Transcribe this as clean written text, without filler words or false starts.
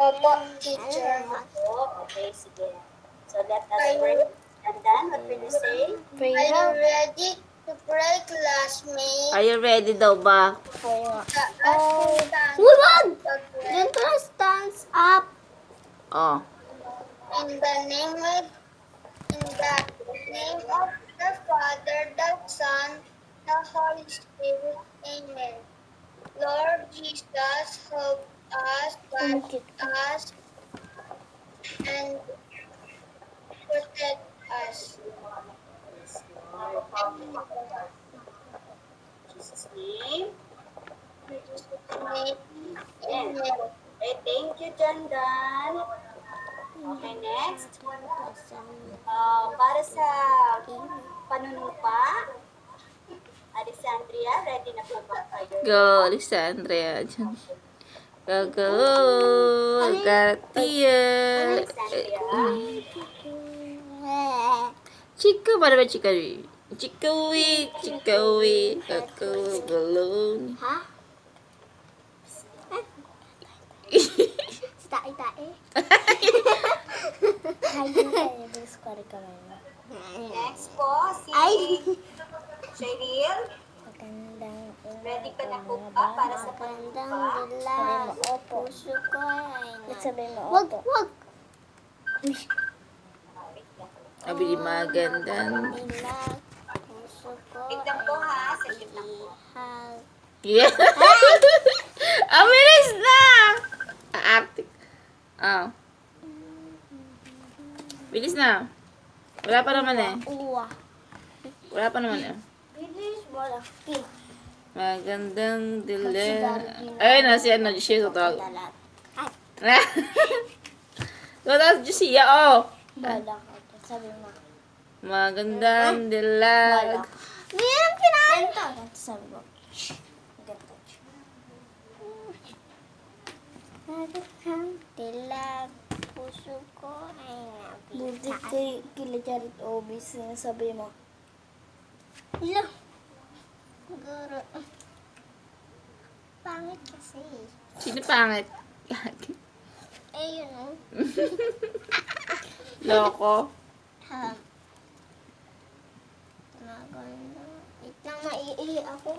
Opo, teacher. Opo, okay, sige. So let us pray. And then, what will you say? Are you ready to pray, classmate? Are you ready daw ba? Wag! Then stands up. Oh. In the name of the Father, the Son, the Holy Spirit. Amen. Lord Jesus, help us, guide us, and protect us. Jesus' name. In Jesus' name, Amen. amen. Okay, thank you, Jandan. Okay, next. Para sa panunumpa, Alexandria, ready na po ba kayo? Go, Alexandria. Go, go. Gartia. Alexandria. Chico, para ba Chico? Chikowi, Chikowi. Ako, balloon. Ha? Tae-tae. Next po, si Cheryl. Ready ka na po ba para sa panunumpa? Opo. Puso ko ay Sabihin mo, Wag, opo. wag. Sabi di magandang. Ilag. Puso ko Wait lang po ha, saglit lang po. ihal. Yeah. Ang bilis na! Aartik. Oh. Bilis na. Wala pa naman eh. Uwa. Wala pa naman eh. Bilis, wala. Magandang dilim. Ay, na si ano, siya sa tawag. Dalat. So, that's just siya, oh. Bala ka. Sabi mo. Magandang dilag. Mayroong kinain. Ganito. Sabi mo. Ganito. Magandang dilag. Puso ko ay Buti nabitaan. kay kila Jared Obis na sabi mo. Ilo. Guro. Pangit kasi. Sino pangit? Eh, yun o. Loko. Maganda. Wait lang, naiihi ako.